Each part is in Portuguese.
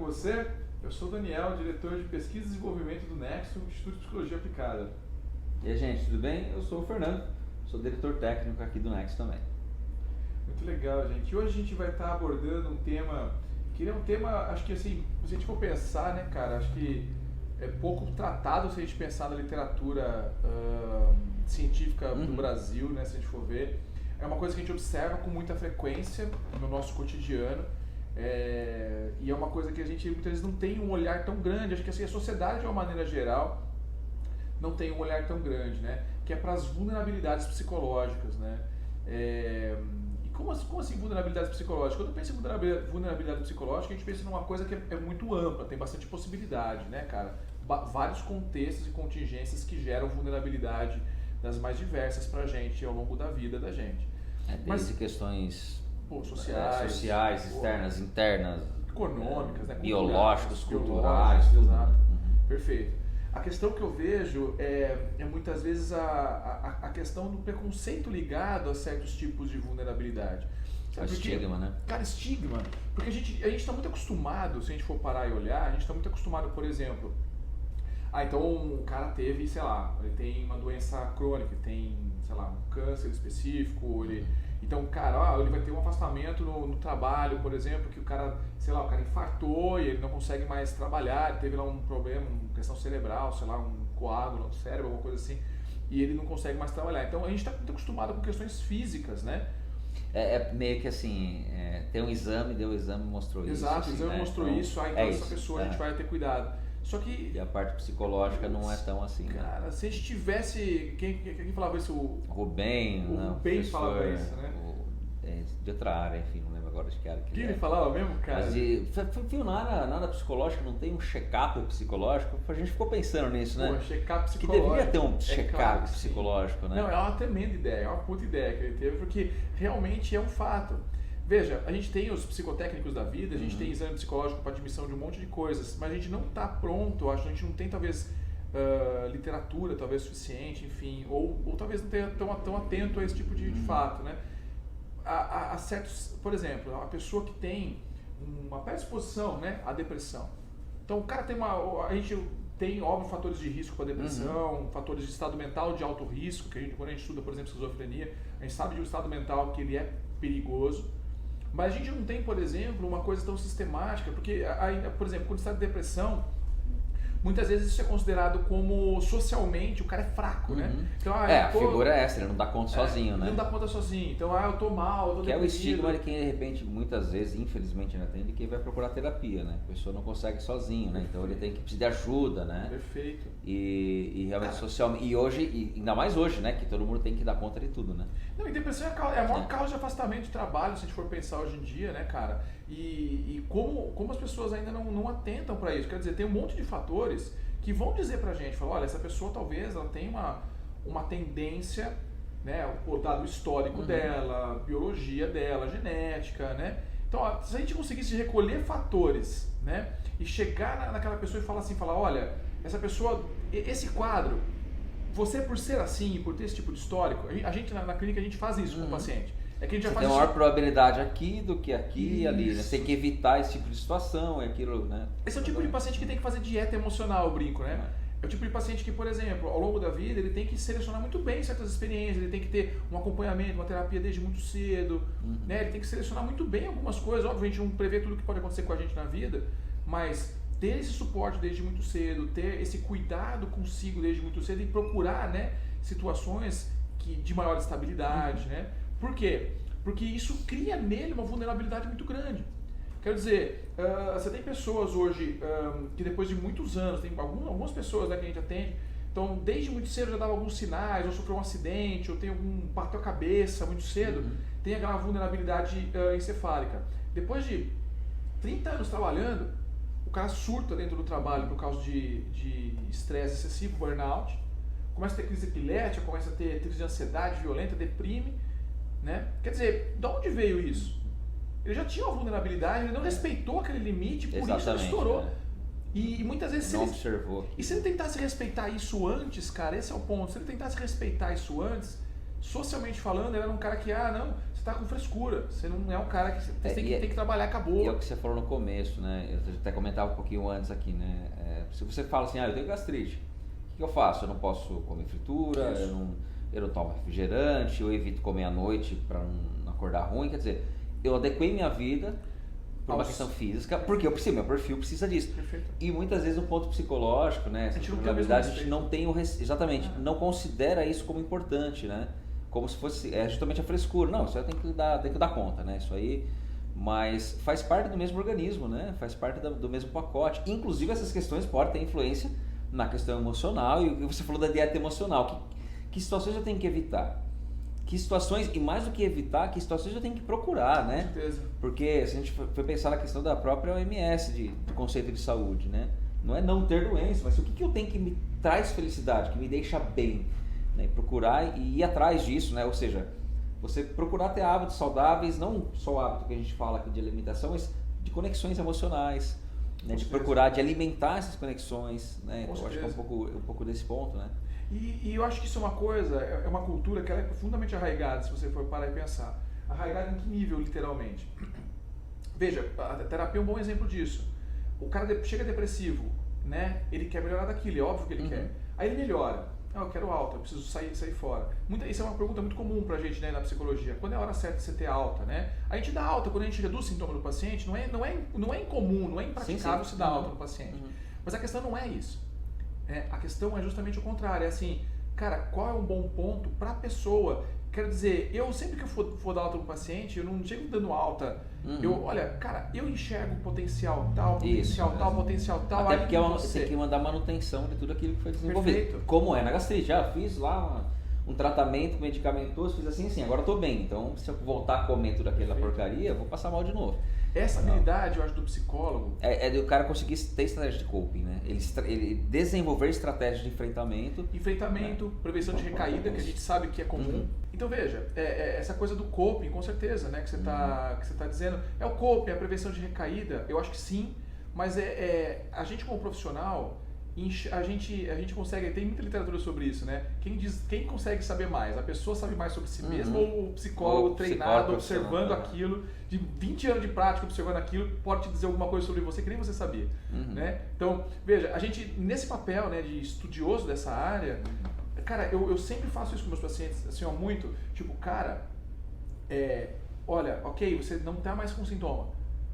com você? Eu sou o Daniel, diretor de Pesquisa e Desenvolvimento do Nexo, Instituto de Psicologia Aplicada. E aí, gente, tudo bem? Eu sou o Fernando, sou diretor técnico aqui do Nexo também. Muito legal, gente. E hoje a gente vai estar abordando um tema, que é um tema, acho que assim, se a gente for pensar, né, cara, acho que é pouco tratado se a gente pensar na literatura científica do Brasil, né, se a gente for ver. É uma coisa que a gente observa com muita frequência no nosso cotidiano. E é uma coisa que a gente muitas vezes não tem um olhar tão grande. Acho que assim, a sociedade, de uma maneira geral, não tem um olhar tão grande, né? Que é para as vulnerabilidades psicológicas, né? E como assim vulnerabilidades psicológicas? Quando eu penso em vulnerabilidade psicológica, a gente pensa numa coisa que é muito ampla, tem bastante possibilidade, né, cara? Vários contextos e contingências que geram vulnerabilidade das mais diversas pra gente ao longo da vida da gente. Desde questões sociais, externas, internas, econômicas, né, biológicas, culturais, tudo. Exato. Perfeito. A questão que eu vejo é muitas vezes a questão do preconceito ligado a certos tipos de vulnerabilidade. O estigma, né? Cara, estigma. Porque a gente está muito acostumado, se a gente for parar e olhar, a gente está muito acostumado, por exemplo, então o cara teve, sei lá, ele tem uma doença crônica, tem, sei lá, um câncer específico, então, cara, ele vai ter um afastamento no trabalho, por exemplo, que o cara, sei lá, o cara infartou e ele não consegue mais trabalhar, ele teve lá um problema, uma questão cerebral, sei lá, um coágulo no cérebro, alguma coisa assim, e ele não consegue mais trabalhar. Então, a gente está muito acostumado com questões físicas, né? É meio que assim, tem um exame, deu o exame mostrou isso. Exato, assim, o exame né? mostrou então, isso, então essa pessoa a gente vai ter cuidado. Só que... E a parte psicológica não é tão assim, cara, né? Se a gente tivesse... Quem falava isso? O Rubem, o Rubem falava isso, né? De outra área, enfim, não lembro agora de que área que ele falava mesmo, cara? Mas viu, nada psicológico, não tem um check-up psicológico? A gente ficou pensando nisso, né? Check-up psicológico. Que deveria ter um check-up claro psicológico, né? Não, é uma tremenda ideia, é uma puta ideia que ele teve, porque realmente é um fato. Veja, a gente tem os psicotécnicos da vida, a gente tem exame psicológico para admissão de um monte de coisas, mas a gente não está pronto, a gente não tem talvez literatura talvez suficiente, enfim, ou talvez não esteja tão atento a esse tipo de fato, né? A certos, por exemplo, uma pessoa que tem uma predisposição, né, à depressão. Então o cara tem a gente tem, óbvio, fatores de risco para depressão, fatores de estado mental de alto risco, que quando a gente estuda, por exemplo, esquizofrenia, a gente sabe de um estado mental que ele é perigoso, mas a gente não tem, por exemplo, uma coisa tão sistemática, porque, por exemplo, quando está de depressão, muitas vezes isso é considerado como socialmente o cara é fraco, né? Então, a figura é essa, ele não dá conta sozinho, né? Não dá conta sozinho. Então, eu tô mal, eu tô deprimido. Que é o estigma de quem, de repente, muitas vezes, infelizmente, ainda tem, de quem vai procurar terapia, né? A pessoa não consegue sozinho, né? Então, ele tem que precisar de ajuda, né? Perfeito. E realmente socialmente, e hoje, ainda mais hoje, né? Que todo mundo tem que dar conta de tudo, né? Não, e depressão é a maior causa de afastamento de trabalho, se a gente for pensar hoje em dia, né, cara? E como as pessoas ainda não atentam para isso. Quer dizer, tem um monte de fatores que vão dizer pra gente, falar, olha, essa pessoa talvez ela tenha uma tendência, né, o dado histórico dela, biologia dela, genética, né? Então, ó, se a gente conseguisse recolher fatores, né, e chegar naquela pessoa e falar, olha, essa pessoa, esse quadro, você por ser assim, por ter esse tipo de histórico, a gente na clínica a gente faz isso com o paciente. É que a gente já faz tem isso. Maior probabilidade aqui do que aqui e ali, né? Você tem que evitar esse tipo de situação, é aquilo, né? Esse é o tipo de paciente que tem que fazer dieta emocional, eu brinco, né? É o tipo de paciente que, por exemplo, ao longo da vida, ele tem que selecionar muito bem certas experiências, ele tem que ter um acompanhamento, uma terapia desde muito cedo, né? Ele tem que selecionar muito bem algumas coisas. Óbvio, a gente não prevê tudo que pode acontecer com a gente na vida, mas ter esse suporte desde muito cedo, ter esse cuidado consigo desde muito cedo e procurar, né, situações de maior estabilidade, né? Por quê? Porque isso cria nele uma vulnerabilidade muito grande. Quer dizer, você tem pessoas hoje que depois de muitos anos, tem algumas pessoas, né, que a gente atende, então desde muito cedo já dava alguns sinais, ou sofreu um acidente, ou tem bateu a cabeça muito cedo, tem aquela vulnerabilidade encefálica. Depois de 30 anos trabalhando, o cara surta dentro do trabalho por causa de estresse excessivo, burnout, começa a ter crise epilética, começa a ter crise de ansiedade violenta, deprime, né? Quer dizer, de onde veio isso? Ele já tinha uma vulnerabilidade, ele não respeitou aquele limite, por isso ele estourou. E muitas vezes... Não observou. E se ele tentasse respeitar isso antes, cara, esse é o ponto, se ele tentasse respeitar isso antes, socialmente falando, ele era um cara que, não, você tá com frescura, você não é um cara que você tem que trabalhar, acabou. E é o que você falou no começo, né? Eu até comentava um pouquinho antes aqui, né? Se você fala assim, eu tenho gastrite, o que eu faço? Eu não posso comer fritura, eu não tomo refrigerante, eu evito comer à noite para não acordar ruim, quer dizer, eu adequei minha vida por uma questão física, porque meu perfil precisa disso. Perfeito. E muitas vezes no ponto psicológico, né? Essa probabilidade a gente não tem exatamente, não considera isso como importante, né? Como se fosse justamente a frescura. Não, isso aí tem que dar conta, né? Isso aí, mas faz parte do mesmo organismo, né? Faz parte do mesmo pacote. Inclusive essas questões podem ter influência na questão emocional. E você falou da dieta emocional. Que situações eu tenho que evitar? Que situações, e mais do que evitar, que situações eu tenho que procurar, né? Com certeza. Porque se a gente for pensar na questão da própria OMS, do conceito de saúde, né? Não é não ter doença, mas o que eu tenho que me traz felicidade, que me deixa bem, né? Procurar e ir atrás disso, né? Ou seja, você procurar ter hábitos saudáveis, não só o hábito que a gente fala aqui de alimentação, mas de conexões emocionais, né? De procurar, de alimentar essas conexões, né? Eu acho que é um pouco desse ponto, né? E eu acho que isso é uma coisa, é uma cultura que ela é profundamente arraigada, se você for parar e pensar. Arraigada em que nível, literalmente? Veja, a terapia é um bom exemplo disso. O cara chega depressivo, né? Ele quer melhorar daquilo, é óbvio que ele quer. Aí ele melhora. Eu quero alta, eu preciso sair fora. Isso é uma pergunta muito comum pra gente, né, na psicologia. Quando é a hora certa de você ter alta, né? A gente dá alta quando a gente reduz o sintoma do paciente, não é incomum, não é impraticável se dar alta no paciente. Mas a questão não é isso. A questão é justamente o contrário, é assim, cara, qual é um bom ponto para a pessoa? Quero dizer, eu sempre que eu for dar alta no paciente, eu não chego dando alta, olha, cara, eu enxergo potencial tal, potencial tal, até porque você tem que mandar manutenção de tudo aquilo que foi desenvolvido. Perfeito. Como na gastrite, já fiz lá um tratamento medicamentoso, fiz assim, agora eu tô bem, então se eu voltar a comer tudo aquela porcaria, eu vou passar mal de novo. Essa habilidade, eu acho, do psicólogo... É do cara conseguir ter estratégia de coping, né? Ele desenvolver estratégias de enfrentamento. Prevenção de recaída, que a gente sabe que é comum. Então, veja, essa coisa do coping, com certeza, né? Que você tá dizendo. É o coping, a prevenção de recaída, eu acho que sim. Mas a gente como profissional, a gente consegue... Tem muita literatura sobre isso, né? Quem consegue saber mais? A pessoa sabe mais sobre si mesma ou o psicólogo treinado, observando aquilo... de 20 anos de prática observando aquilo, pode te dizer alguma coisa sobre você que nem você sabia, né? Então, veja, a gente, nesse papel, né, de estudioso dessa área, cara, eu sempre faço isso com meus pacientes, assim, muito, tipo, cara, olha, ok, você não tá mais com sintoma,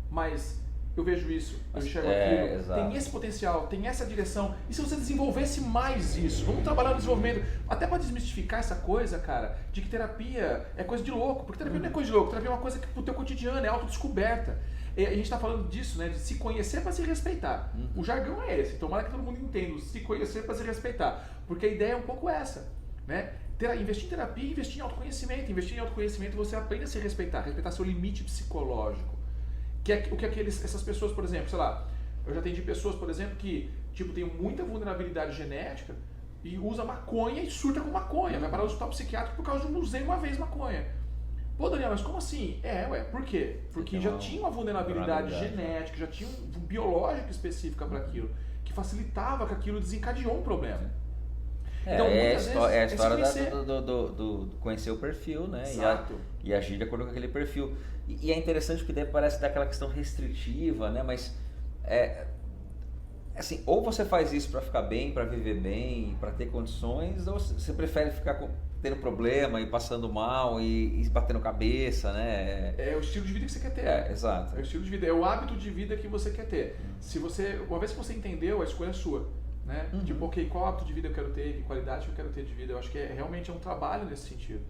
mas eu vejo isso, eu enxergo aquilo, tem esse potencial, tem essa direção, e se você desenvolvesse mais isso, vamos trabalhar no desenvolvimento, até para desmistificar essa coisa, cara, de que terapia é coisa de louco, porque terapia não é coisa de louco, terapia é uma coisa que pro teu cotidiano, é autodescoberta. A gente tá falando disso, né, de se conhecer para se respeitar. O jargão é esse, tomara que todo mundo entenda, se conhecer para se respeitar, porque a ideia é um pouco essa, né? Investir em terapia, investir em autoconhecimento, você aprende a se respeitar seu limite psicológico. O que essas pessoas, por exemplo, sei lá, eu já atendi pessoas, por exemplo, que tipo, tem muita vulnerabilidade genética e usa maconha e surta com maconha, vai parar no hospital psiquiátrico por causa de usei uma vez maconha. Pô, Daniel, mas como assim? Por quê? Porque já tinha uma vulnerabilidade genética, já tinha um biológico específica para aquilo, que facilitava que aquilo desencadeou um problema. Então, a história do conhecer o perfil, né? E agir de acordo com aquele perfil. E é interessante porque daí parece daquela questão restritiva, né? Mas assim, ou você faz isso para ficar bem, para viver bem, para ter condições, ou você prefere ficar tendo problema e passando mal e batendo cabeça, né? É o estilo de vida que você quer ter. Exato. É o estilo de vida, é o hábito de vida que você quer ter. Uma vez que você entendeu, a escolha é sua. Né? Tipo, ok, qual hábito de vida eu quero ter, que qualidade eu quero ter de vida, eu acho que realmente é um trabalho nesse sentido.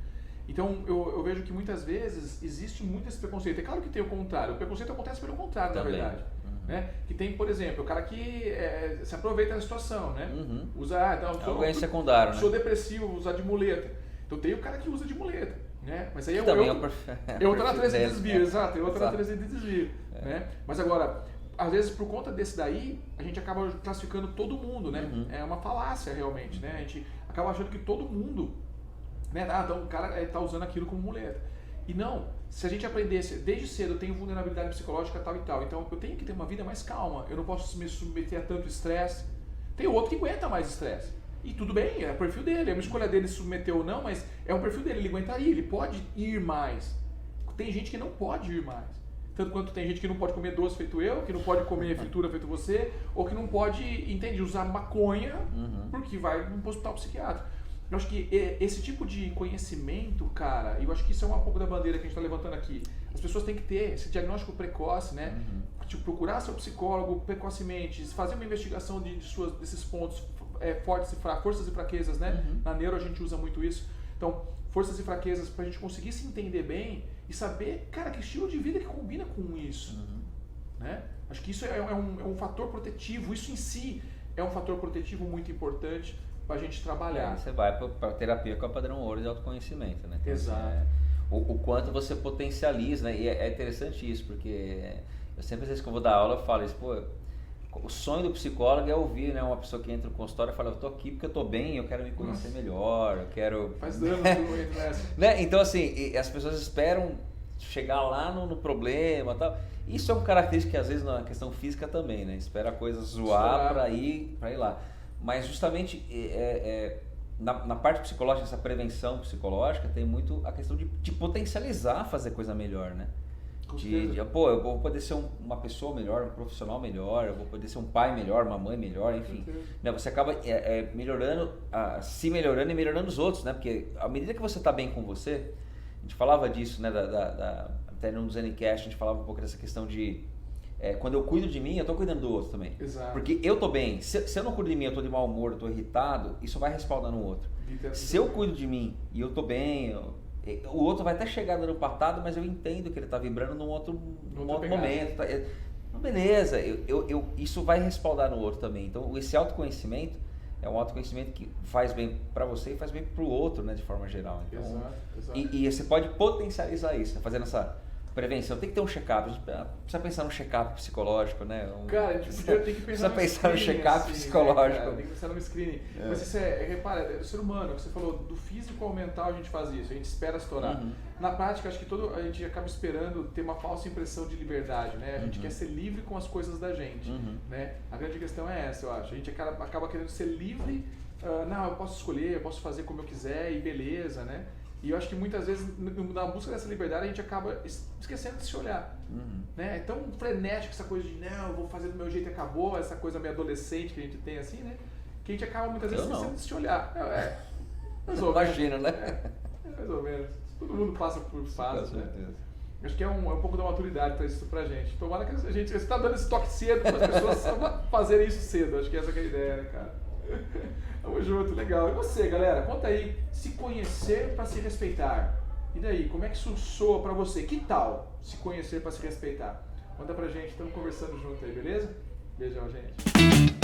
Então eu vejo que muitas vezes existe muito esse preconceito. É claro que tem o contrário, o preconceito acontece pelo contrário, também. Na verdade. Né? Que tem, por exemplo, o cara que se aproveita da situação, né? Usa, alguém secundário, sou depressivo, usar de muleta. Então tem o cara que usa de muleta, né? Mas aí é outra natureza de desvio, exato, é outra natureza de desvio, né? Mas agora, às vezes por conta desse daí, a gente acaba classificando todo mundo, né? É uma falácia realmente, né? A gente acaba achando que todo mundo, né? Então o cara tá usando aquilo como muleta. E não, se a gente aprendesse, desde cedo eu tenho vulnerabilidade psicológica tal e tal, então eu tenho que ter uma vida mais calma, eu não posso me submeter a tanto estresse. Tem outro que aguenta mais estresse. E tudo bem, é o perfil dele, é uma escolha dele se submeter ou não, mas é um perfil dele, ele aguentaria, ele pode ir mais. tem gente que não pode ir mais. Tanto quanto tem gente que não pode comer doce feito eu, que não pode comer fritura feito você, ou que não pode, entende, usar maconha porque vai num hospital psiquiátrico. Eu acho que esse tipo de conhecimento, cara, eu acho que isso é um pouco da bandeira que a gente está levantando aqui. As pessoas têm que ter esse diagnóstico precoce, né? Tipo, procurar seu psicólogo precocemente, fazer uma investigação desses pontos forças e fraquezas, né? Na neuro a gente usa muito isso. Então, forças e fraquezas pra gente conseguir se entender bem e saber, cara, que estilo de vida que combina com isso, né? Acho que isso é um fator protetivo, isso em si é um fator protetivo muito importante pra gente trabalhar. Você vai pra terapia com a padrão ouro de autoconhecimento, né? Então, exato. O quanto você potencializa, né? E é interessante isso, porque eu sempre, às vezes que eu vou dar aula, eu falo isso, pô, o sonho do psicólogo é ouvir, né, uma pessoa que entra no consultório e fala, eu tô aqui porque eu tô bem, eu quero me conhecer melhor, eu quero... Faz dano muito nessa. Né? Então, assim, as pessoas esperam chegar lá no problema e tal. Isso é uma característica que, às vezes, na questão física também, né? Espera a coisa zoar para ir lá. Mas, justamente, na parte psicológica, essa prevenção psicológica, tem muito a questão de potencializar fazer coisa melhor, né? Pô, eu vou poder ser uma pessoa melhor, um profissional melhor, eu vou poder ser um pai melhor, uma mãe melhor, enfim. Né? Você acaba melhorando, se melhorando e melhorando os outros, né? Porque à medida que você está bem com você, a gente falava disso, né? Até no Zencast a gente falava um pouco dessa questão de quando eu cuido de mim, eu estou cuidando do outro também. Exato. Porque eu estou bem. Se eu não cuido de mim, eu estou de mau humor, eu estou irritado, isso vai respaldar no outro. Se eu cuido de mim e eu estou bem... O outro vai até chegar dando patada, mas eu entendo que ele está vibrando num outro momento. Tá? Beleza, isso vai respaldar no outro também. Então, esse autoconhecimento é um autoconhecimento que faz bem para você e faz bem para o outro, né, de forma geral. Então, exato. E você pode potencializar isso, né, fazendo essa prevenção. Tem que ter um check-up. A gente precisa pensar no check-up psicológico, né? Cara, a gente tem que pensar no check-up psicológico. Né, tem que pensar no screening. Mas isso repara, é o ser humano, que você falou, do físico ao mental a gente faz isso, a gente espera estourar. Na prática, acho que a gente acaba esperando ter uma falsa impressão de liberdade, né? A gente quer ser livre com as coisas da gente, né? A grande questão é essa, eu acho. A gente acaba querendo ser livre, não, eu posso escolher, eu posso fazer como eu quiser e beleza, né? E eu acho que muitas vezes, na busca dessa liberdade, a gente acaba esquecendo de se olhar. Né? É tão frenético essa coisa de, não, eu vou fazer do meu jeito e acabou, essa coisa meio adolescente que a gente tem assim, né? Que a gente acaba muitas vezes esquecendo de se olhar. Mais ou menos. Imagina, né? Mais ou menos. Todo mundo passa por fases, né? Acho que é um pouco da maturidade para isso pra gente. Tomara que você está dando esse toque cedo para as pessoas fazerem isso cedo. Acho que essa que é a ideia, né, cara? Tamo junto, legal. E você, galera? Conta aí, se conhecer para se respeitar. E daí, como é que isso soa para você? Que tal se conhecer para se respeitar? Conta pra gente, estamos conversando junto aí, beleza? Beijão, gente.